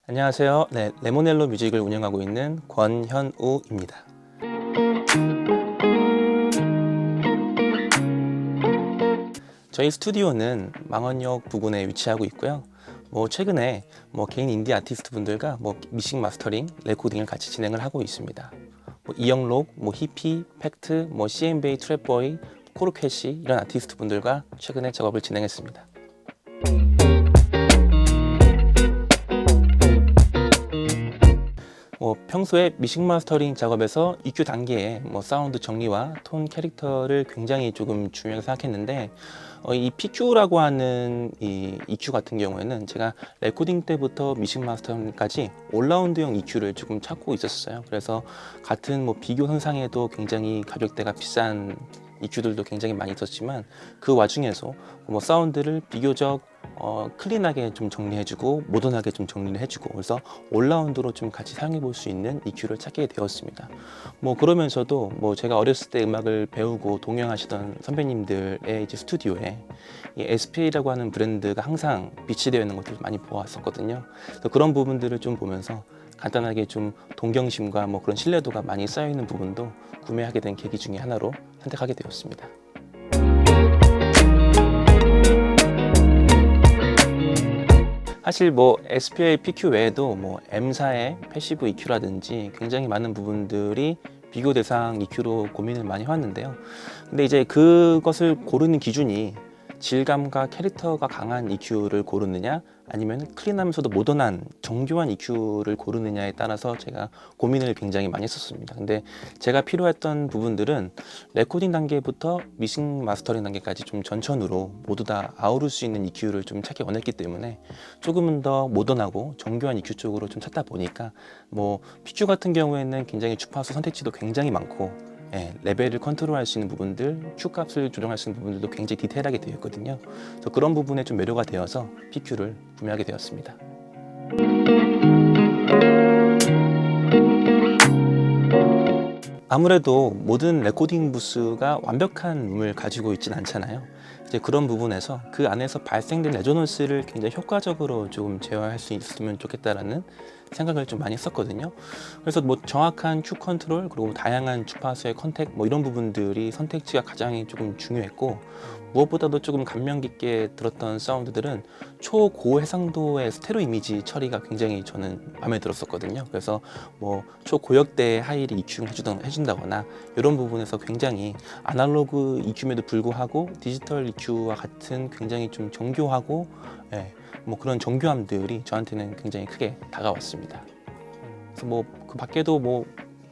안녕하세요. 네, 레모넬로 뮤직을 운영하고 있는 권현우입니다. 저희 스튜디오는 망원역 부근에 위치하고 있고요. 최근에 개인 인디 아티스트 분들과 믹싱 마스터링, 레코딩을 같이 진행을 하고 있습니다. 이영록, 히피, 팩트, CMBA, 트랩보이, 코르캐시 이런 아티스트 분들과 최근에 작업을 진행했습니다. 평소에 믹싱 마스터링 작업에서 EQ 단계에 사운드 정리와 톤 캐릭터를 굉장히 조금 중요하게 생각했는데 이 PQ라고 하는 이 EQ 같은 경우에는 제가 레코딩 때부터 믹싱 마스터링까지 올라운드형 EQ를 조금 찾고 있었어요. 그래서 같은 비교 현상에도 굉장히 가격대가 비싼 EQ들도 굉장히 많이 있었지만 그 와중에서 사운드를 비교적 클린하게 좀 정리해주고 모던하게 좀 정리를 해주고 그래서 올라운드로 좀 같이 사용해 볼 수 있는 EQ를 찾게 되었습니다. 그러면서도 제가 어렸을 때 음악을 배우고 동경하시던 선배님들의 이제 스튜디오에 이 SPA라고 하는 브랜드가 항상 비치되어 있는 것들을 많이 보았었거든요. 그래서 그런 부분들을 좀 보면서 간단하게 좀 동경심과 그런 신뢰도가 많이 쌓여 있는 부분도 구매하게 된 계기 중에 하나로 선택하게 되었습니다. 사실 SPA PQ 외에도 M사의 패시브 EQ라든지 굉장히 많은 부분들이 비교 대상 EQ로 고민을 많이 해왔는데요. 근데 이제 그것을 고르는 기준이 질감과 캐릭터가 강한 EQ를 고르느냐 아니면 클린하면서도 모던한 정교한 EQ를 고르느냐에 따라서 제가 고민을 굉장히 많이 했었습니다. 근데 제가 필요했던 부분들은 레코딩 단계부터 믹싱 마스터링 단계까지 좀 전천후로 모두 다 아우를 수 있는 EQ를 좀 찾기 원했기 때문에 조금은 더 모던하고 정교한 EQ 쪽으로 좀 찾다 보니까 PQ 같은 경우에는 굉장히 주파수 선택지도 굉장히 많고 레벨을 컨트롤할 수 있는 부분들, Q 값을 조정할 수 있는 부분들도 굉장히 디테일하게 되어 있거든요. 그래서 그런 부분에 좀 매료가 되어서 PQ를 구매하게 되었습니다. 아무래도 모든 레코딩 부스가 완벽한 음을 가지고 있진 않잖아요. 이제 그런 부분에서 그 안에서 발생된 레조넌스를 굉장히 효과적으로 좀 제어할 수 있으면 좋겠다라는 생각을 좀 많이 했었거든요. 그래서 정확한 Q 컨트롤 그리고 다양한 주파수의 컨택 이런 부분들이 선택지가 가장 조금 중요했고 무엇보다도 조금 감명 깊게 들었던 사운드들은 초고해상도의 스테레오 이미지 처리가 굉장히 저는 마음에 들었었거든요. 그래서 초고역대의 하이를 해준다거나 이런 부분에서 굉장히 아날로그 EQ임에도 불구하고 디지털 EQ와 같은 굉장히 좀 정교하고 그런 정교함들이 저한테는 굉장히 크게 다가왔습니다. 그래서 그 밖에도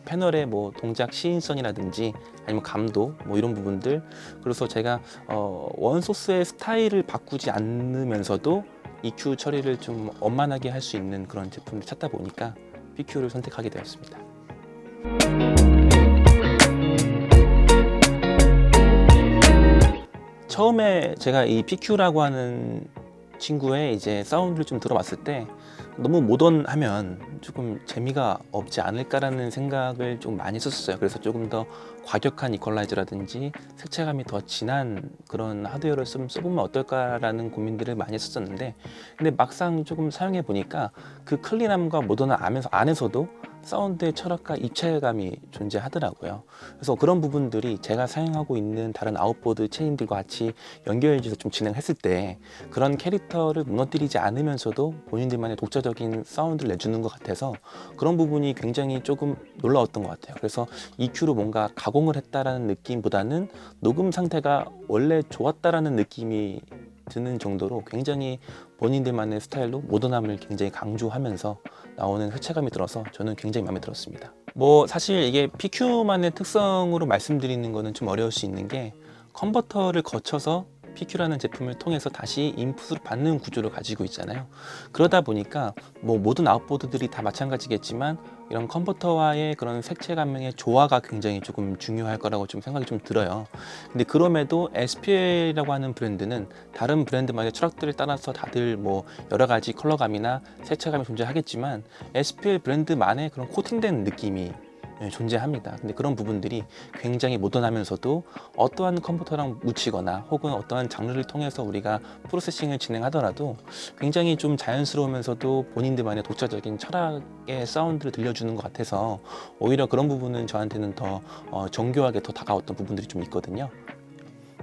패널의 동작 시인성이라든지 아니면 감도 이런 부분들 그래서 제가 원소스의 스타일을 바꾸지 않으면서도 EQ 처리를 좀 원만하게 할 수 있는 그런 제품을 찾다 보니까 PQ를 선택하게 되었습니다. 처음에 제가 이 PQ라고 하는 친구의 이제 사운드를 좀 들어봤을 때 너무 모던하면 조금 재미가 없지 않을까라는 생각을 좀 많이 했었어요. 그래서 조금 더 과격한 이퀄라이저라든지 색채감이 더 진한 그런 하드웨어를 써보면 어떨까라는 고민들을 많이 했었는데 근데 막상 조금 사용해 보니까 그 클린함과 모던함 안에서도 사운드의 철학과 입체감이 존재하더라고요. 그래서 그런 부분들이 제가 사용하고 있는 다른 아웃보드 체인들과 같이 연결해서 좀 진행했을 때 그런 캐릭터를 무너뜨리지 않으면서도 본인들만의 독자적인 사운드를 내주는 것 같아서 그런 부분이 굉장히 조금 놀라웠던 것 같아요. 그래서 EQ로 뭔가 가공을 했다라는 느낌보다는 녹음 상태가 원래 좋았다라는 느낌이 드는 정도로 굉장히 본인들만의 스타일로 모던함을 굉장히 강조하면서 나오는 색채감이 들어서 저는 굉장히 마음에 들었습니다. 사실 이게 PQ만의 특성으로 말씀드리는 거는 좀 어려울 수 있는 게 컨버터를 거쳐서 PQ라는 제품을 통해서 다시 인풋을 받는 구조를 가지고 있잖아요. 그러다 보니까 모든 아웃보드들이 다 마찬가지겠지만 이런 컨버터와의 그런 색채감의 조화가 굉장히 조금 중요할 거라고 좀 생각이 좀 들어요. 근데 그럼에도 SPA라고 하는 브랜드는 다른 브랜드만의 철학들을 따라서 다들 여러 가지 컬러감이나 색채감이 존재하겠지만 SPA 브랜드만의 그런 코팅된 느낌이 존재합니다. 근데 그런 부분들이 굉장히 모던하면서도 어떠한 컴퓨터랑 묻히거나 혹은 어떠한 장르를 통해서 우리가 프로세싱을 진행하더라도 굉장히 좀 자연스러우면서도 본인들만의 독자적인 철학의 사운드를 들려주는 것 같아서 오히려 그런 부분은 저한테는 더 정교하게 더 다가왔던 부분들이 좀 있거든요.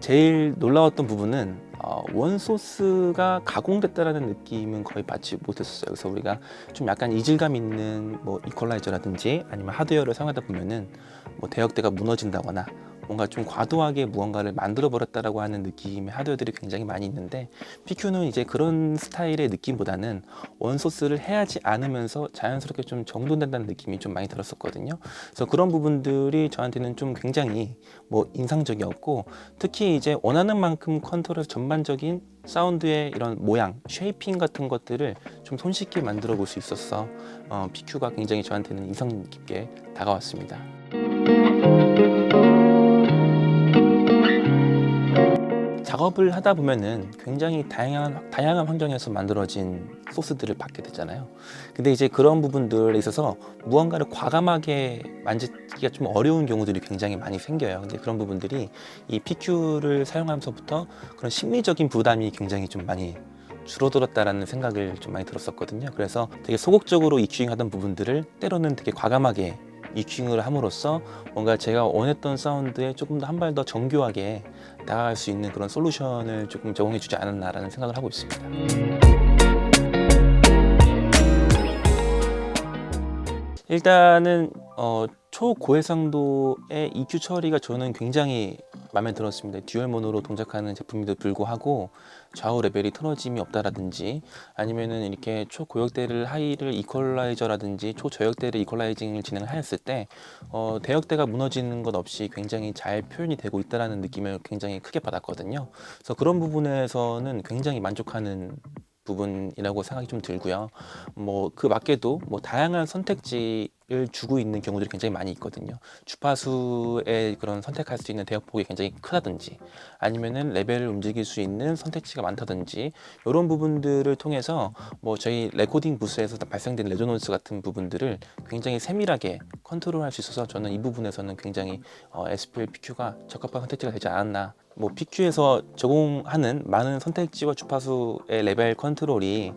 제일 놀라웠던 부분은 원소스가 가공됐다라는 느낌은 거의 받지 못했었어요. 그래서 우리가 좀 약간 이질감 있는 뭐 이퀄라이저라든지 아니면 하드웨어를 사용하다 보면은 뭐 대역대가 무너진다거나 뭔가 좀 과도하게 무언가를 만들어 버렸다라고 하는 느낌의 하드웨어들이 굉장히 많이 있는데, PQ는 이제 그런 스타일의 느낌보다는 원소스를 해하지 않으면서 자연스럽게 좀 정돈된다는 느낌이 좀 많이 들었었거든요. 그래서 그런 부분들이 저한테는 좀 굉장히 뭐 인상적이었고, 특히 이제 원하는 만큼 컨트롤 전반적인 사운드의 이런 모양, 쉐이핑 같은 것들을 좀 손쉽게 만들어 볼 수 있어서 PQ가 굉장히 저한테는 인상 깊게 다가왔습니다. 작업을 하다 보면은 굉장히 다양한 환경에서 만들어진 소스들을 받게 되잖아요. 근데 이제 그런 부분들에 있어서 무언가를 과감하게 만지기가 좀 어려운 경우들이 굉장히 많이 생겨요. 근데 그런 부분들이 이 PQ를 사용하면서부터 그런 심리적인 부담이 굉장히 좀 많이 줄어들었다라는 생각을 좀 많이 들었었거든요. 그래서 되게 소극적으로 EQing 하던 부분들을 때로는 되게 과감하게 EQing을 함으로써 뭔가 제가 원했던 사운드에 조금 더 한 발 더 정교하게 나아갈 수 있는 그런 솔루션을 조금 제공해 주지 않았나라는 생각을 하고 있습니다. 일단은 초고해상도의 EQ 처리가 저는 굉장히 마음에 들었습니다. 듀얼 모노로 동작하는 제품임에도 불구하고 좌우 레벨이 틀어짐이 없다라든지, 아니면은 이렇게 초고역대를 하이를 이퀄라이저라든지 초저역대를 이퀄라이징을 진행을 하였을 때 대역대가 무너지는 것 없이 굉장히 잘 표현이 되고 있다라는 느낌을 굉장히 크게 받았거든요. 그래서 그런 부분에서는 굉장히 만족하는 부분이라고 생각이 좀 들고요. 뭐 그 밖에도 뭐 다양한 선택지를 주고 있는 경우들이 굉장히 많이 있거든요. 주파수의 그런 선택할 수 있는 대역폭이 굉장히 크다든지, 아니면은 레벨을 움직일 수 있는 선택지가 많다든지, 이런 부분들을 통해서 뭐 저희 레코딩 부스에서 발생된 레조넌스 같은 부분들을 굉장히 세밀하게 컨트롤할 수 있어서 저는 이 부분에서는 굉장히 SPL PQ가 적합한 선택지가 되지 않았나. 뭐 PQ에서 제공하는 많은 선택지와 주파수의 레벨 컨트롤이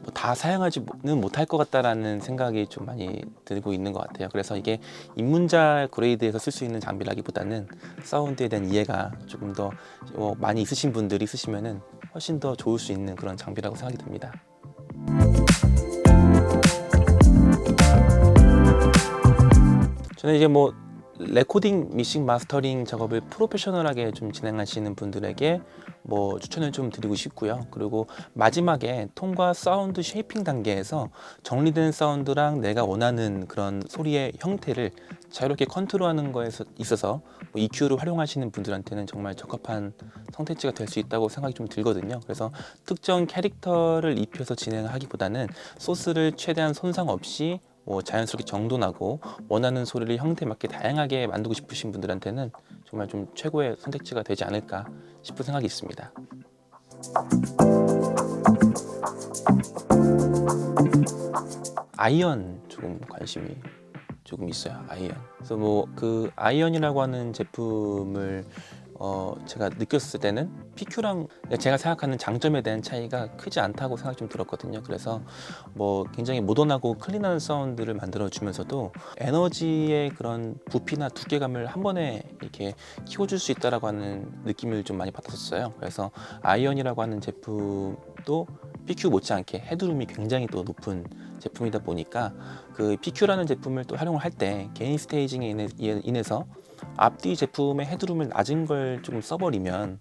뭐다 사용하지는 못할 것 같다라는 생각이 좀 많이 들고 있는 것 같아요. 그래서 이게 입문자 그레이드에서 쓸 수 있는 장비라기보다는 사운드에 대한 이해가 조금 더 많이 있으신 분들이 쓰시면은 훨씬 더 좋을 수 있는 그런 장비라고 생각이 듭니다. 저는 이제 뭐 레코딩, 믹싱, 마스터링 작업을 프로페셔널하게 좀 진행하시는 분들에게 뭐 추천을 좀 드리고 싶고요. 그리고 마지막에 톤과 사운드 쉐이핑 단계에서 정리된 사운드랑 내가 원하는 그런 소리의 형태를 자유롭게 컨트롤하는 거에 있어서 뭐 EQ를 활용하시는 분들한테는 정말 적합한 선택지가 될 수 있다고 생각이 좀 들거든요. 그래서 특정 캐릭터를 입혀서 진행하기보다는 소스를 최대한 손상 없이 뭐 자연스럽게 정돈하고 원하는 소리를 형태에 맞게 다양하게 만들고 싶으신 분들한테는 정말 좀 최고의 선택지가 되지 않을까 싶은 생각이 있습니다. 아이언 조금 관심이 조금 있어요. 아이언. 그래서 뭐 그 아이언이라고 하는 제품을 제가 느꼈을 때는 PQ랑 제가 생각하는 장점에 대한 차이가 크지 않다고 생각이 좀 들었거든요. 그래서 뭐 굉장히 모던하고 클린한 사운드를 만들어 주면서도 에너지의 그런 부피나 두께감을 한 번에 이렇게 키워줄 수 있다라고 하는 느낌을 좀 많이 받았었어요. 그래서 아이언이라고 하는 제품도 PQ 못지않게 헤드룸이 굉장히 또 높은 제품이다 보니까 그 PQ라는 제품을 또 활용을 할 때 개인 스테이징에 인해서 앞뒤 제품의 헤드룸을 낮은 걸 조금 써버리면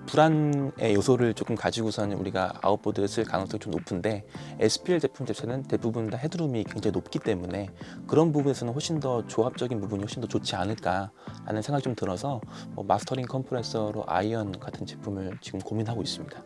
불안의 요소를 조금 가지고서는 우리가 아웃보드를 쓸 가능성이 좀 높은데, SPL 제품 자체는 대부분 다 헤드룸이 굉장히 높기 때문에 그런 부분에서는 훨씬 더 조합적인 부분이 훨씬 더 좋지 않을까라는 생각이 좀 들어서 마스터링 컴프레서로 아이언 같은 제품을 지금 고민하고 있습니다.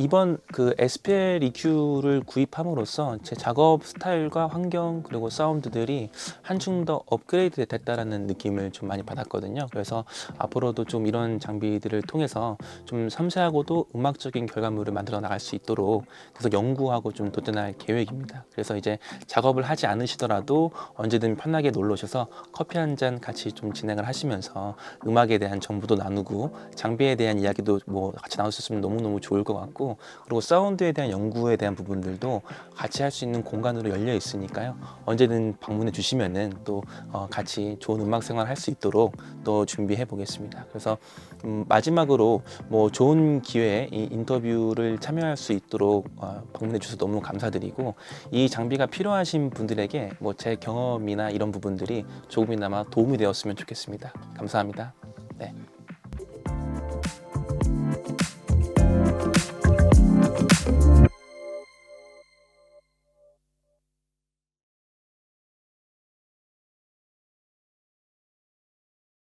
이번 그 SPL EQ를 구입함으로써 제 작업 스타일과 환경 그리고 사운드들이 한층 더 업그레이드 됐다라는 느낌을 좀 많이 받았거든요. 그래서 앞으로도 좀 이런 장비들을 통해서 좀 섬세하고도 음악적인 결과물을 만들어 나갈 수 있도록 계속 연구하고 좀 도전할 계획입니다. 그래서 이제 작업을 하지 않으시더라도 언제든 편하게 놀러 오셔서 커피 한 잔 같이 좀 진행을 하시면서 음악에 대한 정보도 나누고 장비에 대한 이야기도 뭐 같이 나눌 수 있으면 너무너무 좋을 것 같고, 그리고 사운드에 대한 연구에 대한 부분들도 같이 할 수 있는 공간으로 열려 있으니까요. 언제든 방문해 주시면은 또 같이 좋은 음악 생활 할 수 있도록 또 준비해 보겠습니다. 그래서 마지막으로 뭐 좋은 기회에 이 인터뷰를 참여할 수 있도록 방문해 주셔서 너무 감사드리고, 이 장비가 필요하신 분들에게 뭐 제 경험이나 이런 부분들이 조금이나마 도움이 되었으면 좋겠습니다. 감사합니다. 네.